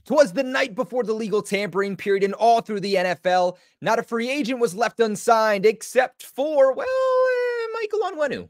'Twas the night before the legal tampering period, and all through the NFL, not a free agent was left unsigned except for, Michael Onwenu.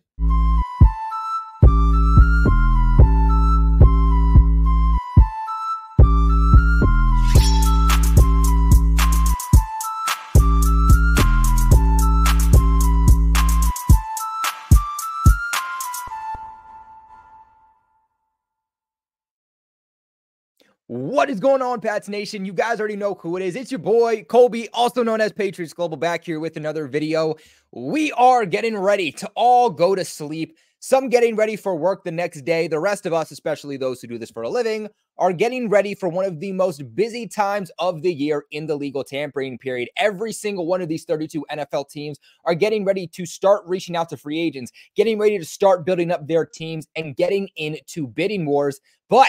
What is going on, Pats Nation? You guys already know who it is. It's your boy, Colby, also known as Patriots Global, back here with another video. We are getting ready to all go to sleep. Some getting ready for work the next day. The rest of us, especially those who do this for a living, are getting ready for one of the most busy times of the year in the legal tampering period. Every single one of these 32 NFL teams are getting ready to start reaching out to free agents, getting ready to start building up their teams and getting into bidding wars. But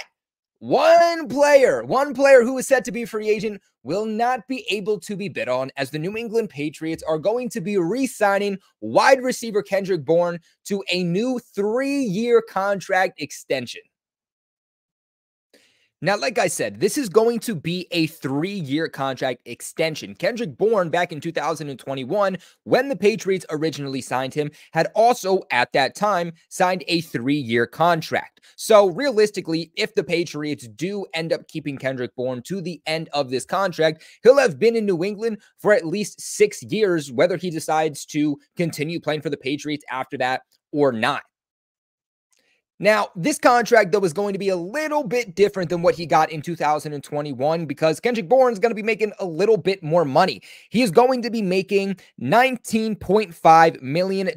one player who is set to be a free agent will not be able to be bid on, as the New England Patriots are going to be re-signing wide receiver Kendrick Bourne to a new 3-year contract extension. Now, like I said, this is going to be a 3-year contract extension. Kendrick Bourne, back in 2021, when the Patriots originally signed him, had also, at that time, signed a 3-year contract. So, realistically, if the Patriots do end up keeping Kendrick Bourne to the end of this contract, he'll have been in New England for at least 6 years, whether he decides to continue playing for the Patriots after that or not. Now, this contract, though, is going to be a little bit different than what he got in 2021 because Kendrick Bourne is going to be making a little bit more money. He is going to be making $19.5 million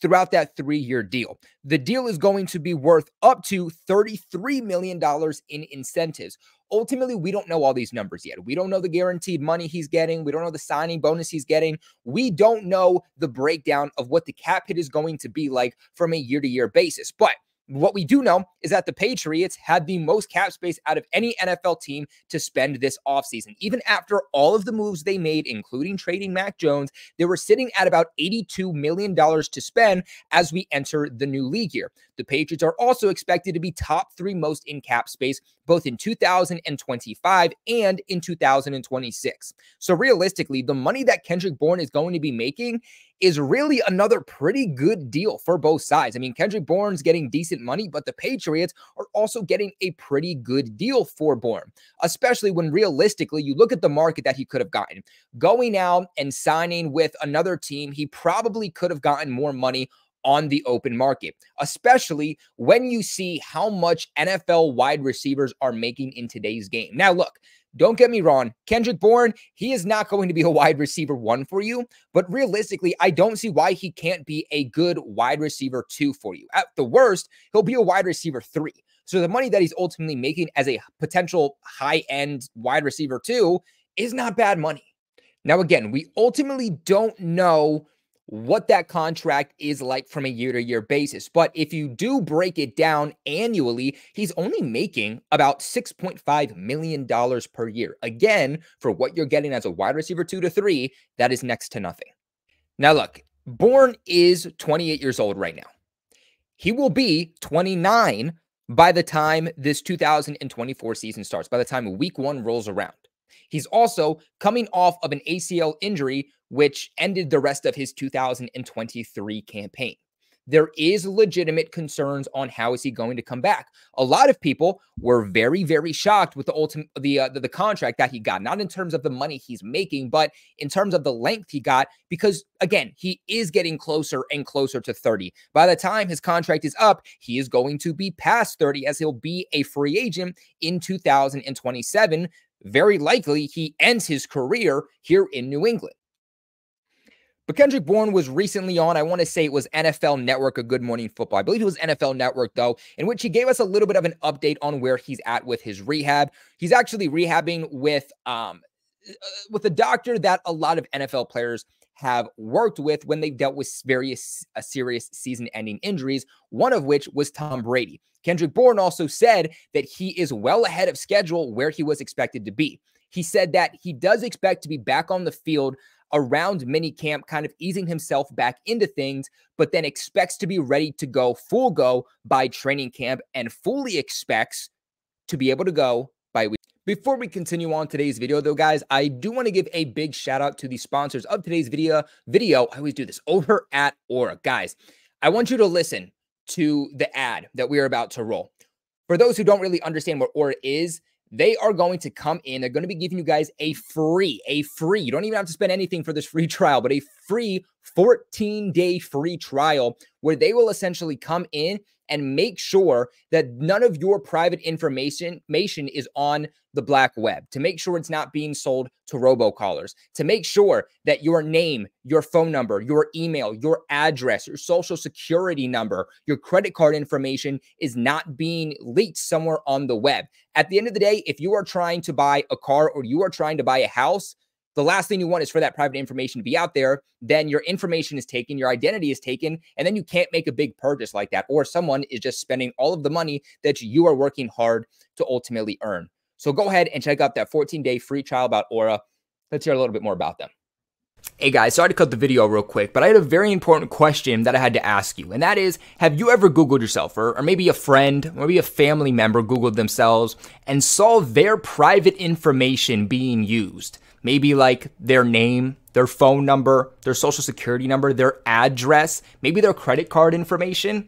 throughout that 3-year deal. The deal is going to be worth up to $33 million in incentives. Ultimately, we don't know all these numbers yet. We don't know the guaranteed money he's getting. We don't know the signing bonus he's getting. We don't know the breakdown of what the cap hit is going to be like from a year-to-year basis. But what we do know is that the Patriots had the most cap space out of any NFL team to spend this offseason. Even after all of the moves they made, including trading Mac Jones, they were sitting at about $82 million to spend as we enter the new league year. The Patriots are also expected to be top 3 most in cap space, both in 2025 and in 2026. So realistically, the money that Kendrick Bourne is going to be making is really another pretty good deal for both sides. I mean, Kendrick Bourne's getting decent money, but the Patriots are also getting a pretty good deal for Bourne, especially when realistically you look at the market that he could have gotten. Going out and signing with another team, he probably could have gotten more money on the open market, especially when you see how much NFL wide receivers are making in today's game. Now, look, don't get me wrong, Kendrick Bourne, he is not going to be a wide receiver 1 for you, but realistically, I don't see why he can't be a good wide receiver 2 for you. At the worst, he'll be a wide receiver 3. So the money that he's ultimately making as a potential high-end wide receiver 2 is not bad money. Now, again, we ultimately don't know what that contract is like from a year-to-year basis. But if you do break it down annually, he's only making about $6.5 million per year. Again, for what you're getting as a wide receiver 2 to 3, that is next to nothing. Now, look, Bourne is 28 years old right now. He will be 29 by the time this 2024 season starts, by the time week 1 rolls around. He's also coming off of an ACL injury, which ended the rest of his 2023 campaign. There is legitimate concerns on how is he going to come back. A lot of people were very, very shocked with the contract that he got, not in terms of the money he's making, but in terms of the length he got, because again, he is getting closer and closer to 30. By the time his contract is up, he is going to be past 30, as he'll be a free agent in 2027. Very likely he ends his career here in New England. But Kendrick Bourne was recently on, I want to say it was NFL Network, a Good Morning Football. I believe it was NFL Network, though, in which he gave us a little bit of an update on where he's at with his rehab. He's actually rehabbing with a doctor that a lot of NFL players have worked with when they've dealt with various serious season-ending injuries, one of which was Tom Brady. Kendrick Bourne also said that he is well ahead of schedule where he was expected to be. He said that he does expect to be back on the field around minicamp, kind of easing himself back into things, but then expects to be ready to go full go by training camp and fully expects to be able to go Before we continue on today's video, though, guys, I do want to give a big shout out to the sponsors of today's video. I always do this over at Aura. Guys, I want you to listen to the ad that we are about to roll. For those who don't really understand what Aura is, they are going to come in. They're going to be giving you guys a free, you don't even have to spend anything for this free trial, but a free 14-day free trial where they will essentially come in and make sure that none of your private information is on the black web, to make sure it's not being sold to robocallers, to make sure that your name, your phone number, your email, your address, your social security number, your credit card information is not being leaked somewhere on the web. At the end of the day, if you are trying to buy a car or you are trying to buy a house, the last thing you want is for that private information to be out there. Then your information is taken, your identity is taken, and then you can't make a big purchase like that. Or someone is just spending all of the money that you are working hard to ultimately earn. So go ahead and check out that 14-day free trial about Aura. Let's hear a little bit more about them. Hey guys, sorry to cut the video real quick, but I had a very important question that I had to ask you. And that is, have you ever Googled yourself, or maybe a friend, or maybe a family member Googled themselves and saw their private information being used? Maybe like their name, their phone number, their social security number, their address, maybe their credit card information.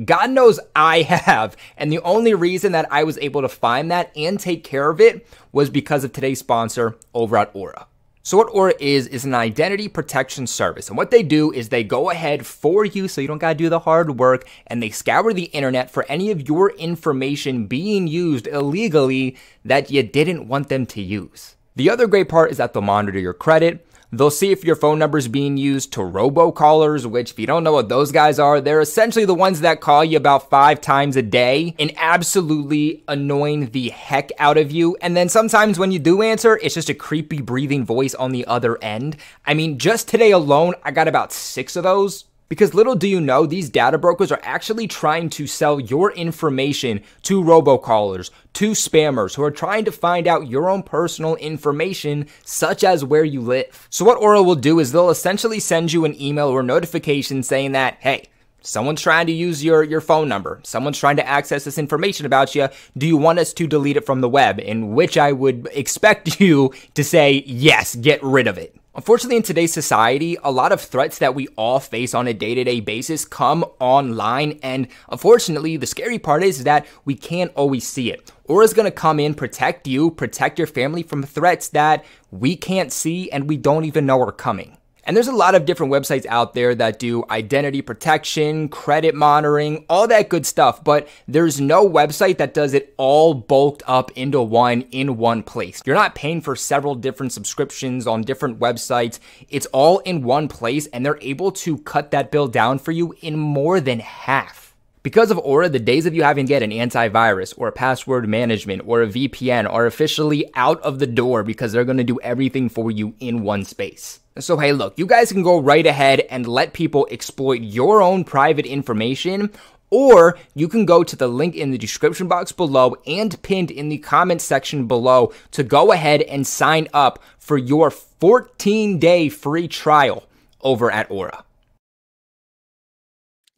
God knows I have. And the only reason that I was able to find that and take care of it was because of today's sponsor over at Aura. So what Aura is an identity protection service. And what they do is they go ahead for you so you don't gotta do the hard work, and they scour the internet for any of your information being used illegally that you didn't want them to use. The other great part is that they'll monitor your credit. They'll see if your phone number is being used to robocallers, which if you don't know what those guys are, they're essentially the ones that call you about 5 times a day and absolutely annoying the heck out of you. And then sometimes when you do answer, it's just a creepy breathing voice on the other end. I mean, just today alone, I got about 6 of those. Because little do you know, these data brokers are actually trying to sell your information to robocallers, to spammers who are trying to find out your own personal information, such as where you live. So what Aura will do is they'll essentially send you an email or notification saying that, hey, someone's trying to use your phone number. Someone's trying to access this information about you. Do you want us to delete it from the web? In which I would expect you to say, yes, get rid of it. Unfortunately, in today's society, a lot of threats that we all face on a day-to-day basis come online, and unfortunately, the scary part is that we can't always see it. Aura's gonna come in, protect you, protect your family from threats that we can't see and we don't even know are coming. And there's a lot of different websites out there that do identity protection, credit monitoring, all that good stuff, but there's no website that does it all bulked up into one in one place. You're not paying for several different subscriptions on different websites. It's all in one place, and they're able to cut that bill down for you in more than half. Because of Aura, the days of you having to get an antivirus or a password management or a VPN are officially out of the door because they're going to do everything for you in one space. So hey, look, you guys can go right ahead and let people exploit your own private information, or you can go to the link in the description box below and pinned in the comment section below to go ahead and sign up for your 14-day free trial over at Aura.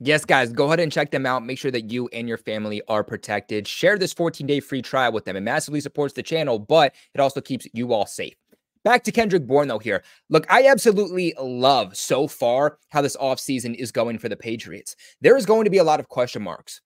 Yes, guys, go ahead and check them out. Make sure that you and your family are protected. Share this 14-day free trial with them. It massively supports the channel, but it also keeps you all safe. Back to Kendrick Bourne, though, here. Look, I absolutely love so far how this offseason is going for the Patriots. There is going to be a lot of question marks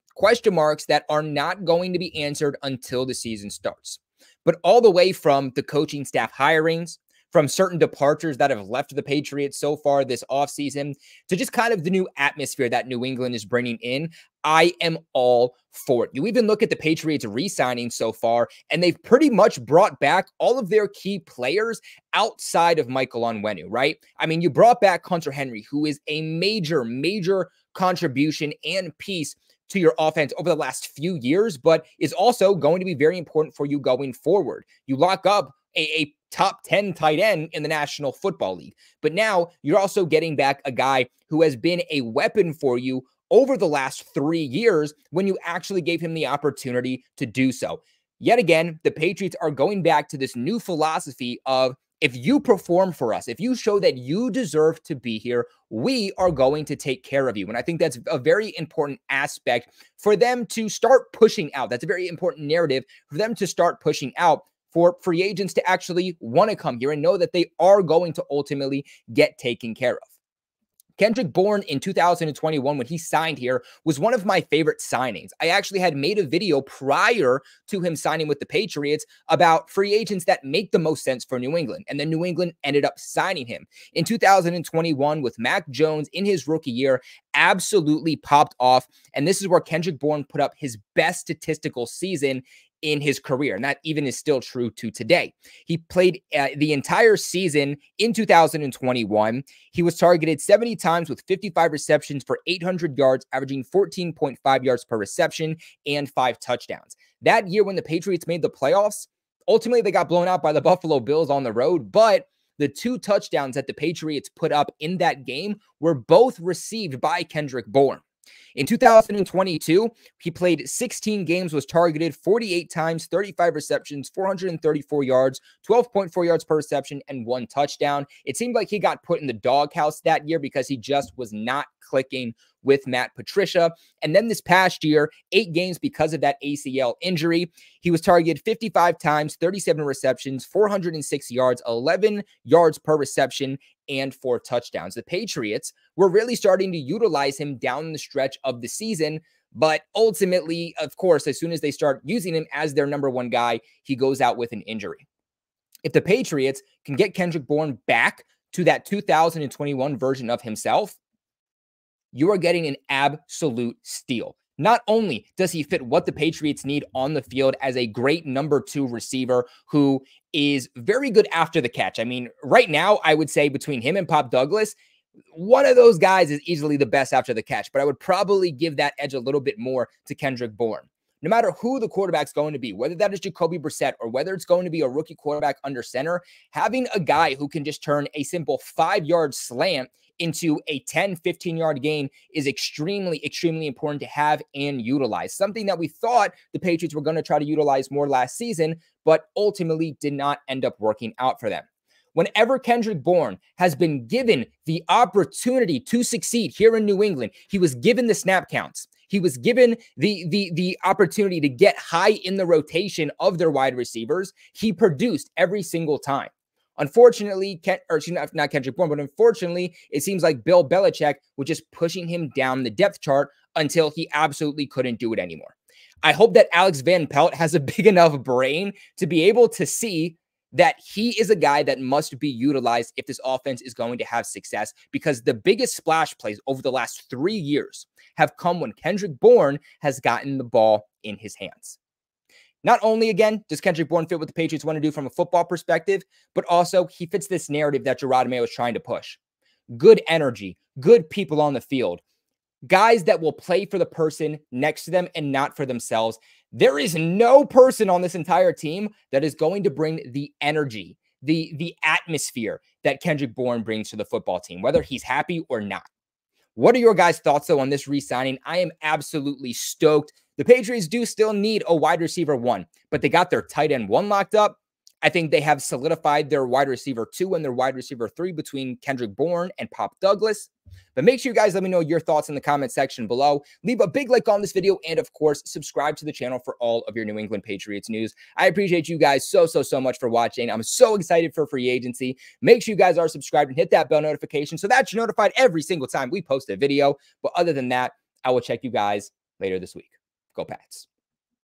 that are not going to be answered until the season starts. But all the way from the coaching staff hirings, from certain departures that have left the Patriots so far this offseason, to just kind of the new atmosphere that New England is bringing in, I am all for it. You even look at the Patriots re-signing so far, and they've pretty much brought back all of their key players outside of Michael Onwenu, right? I mean, you brought back Hunter Henry, who is a major contribution and piece to your offense over the last few years, but is also going to be very important for you going forward. You lock up a top 10 tight end in the National Football League. But now you're also getting back a guy who has been a weapon for you over the last 3 years when you actually gave him the opportunity to do so. Yet again, the Patriots are going back to this new philosophy of, if you perform for us, if you show that you deserve to be here, we are going to take care of you. And I think that's a very important aspect for them to start pushing out. That's a very important narrative for them to start pushing out for free agents to actually want to come here and know that they are going to ultimately get taken care of. Kendrick Bourne in 2021, when he signed here, was one of my favorite signings. I actually had made a video prior to him signing with the Patriots about free agents that make the most sense for New England. And then New England ended up signing him. In 2021, with Mac Jones in his rookie year, absolutely popped off. And this is where Kendrick Bourne put up his best statistical season in his career. And that even is still true to today. He played the entire season in 2021. He was targeted 70 times with 55 receptions for 800 yards, averaging 14.5 yards per reception and 5 touchdowns. That year when the Patriots made the playoffs, ultimately they got blown out by the Buffalo Bills on the road, but the 2 touchdowns that the Patriots put up in that game were both received by Kendrick Bourne. In 2022, he played 16 games, was targeted 48 times, 35 receptions, 434 yards, 12.4 yards per reception, and 1 touchdown. It seemed like he got put in the doghouse that year because he just was not clicking with Matt Patricia. And then this past year, 8 games because of that ACL injury. He was targeted 55 times, 37 receptions, 406 yards, 11 yards per reception, and 4 touchdowns. The Patriots were really starting to utilize him down the stretch of the season, but ultimately, of course, as soon as they start using him as their number 1 guy, he goes out with an injury. If the Patriots can get Kendrick Bourne back to that 2021 version of himself, you are getting an absolute steal. Not only does he fit what the Patriots need on the field as a great number 2 receiver who is very good after the catch. I mean, right now, I would say between him and Pop Douglas, one of those guys is easily the best after the catch, but I would probably give that edge a little bit more to Kendrick Bourne. No matter who the quarterback's going to be, whether that is Jacoby Brissett or whether it's going to be a rookie quarterback under center, having a guy who can just turn a simple 5-yard slant into a 10, 15-yard gain is extremely, extremely important to have and utilize. Something that we thought the Patriots were going to try to utilize more last season, but ultimately did not end up working out for them. Whenever Kendrick Bourne has been given the opportunity to succeed here in New England, he was given the snap counts. He was given the opportunity to get high in the rotation of their wide receivers. He produced every single time. Unfortunately, not Kendrick Bourne, but unfortunately, it seems like Bill Belichick was just pushing him down the depth chart until he absolutely couldn't do it anymore. I hope that Alex Van Pelt has a big enough brain to be able to see that he is a guy that must be utilized if this offense is going to have success, because the biggest splash plays over the last 3 years have come when Kendrick Bourne has gotten the ball in his hands. Not only, again, does Kendrick Bourne fit what the Patriots want to do from a football perspective, but also he fits this narrative that Gerard Mayo is trying to push. Good energy, good people on the field, guys that will play for the person next to them and not for themselves. There is no person on this entire team that is going to bring the energy, the atmosphere that Kendrick Bourne brings to the football team, whether he's happy or not. What are your guys' thoughts, though, on this re-signing? I am absolutely stoked. The Patriots do still need a wide receiver 1, but they got their tight end 1 locked up. I think they have solidified their wide receiver 2 and their wide receiver 3 between Kendrick Bourne and Pop Douglas. But make sure you guys let me know your thoughts in the comment section below. Leave a big like on this video and, of course, subscribe to the channel for all of your New England Patriots news. I appreciate you guys so much for watching. I'm so excited for free agency. Make sure you guys are subscribed and hit that bell notification so that you're notified every single time we post a video. But other than that, I will check you guys later this week. Go Pats.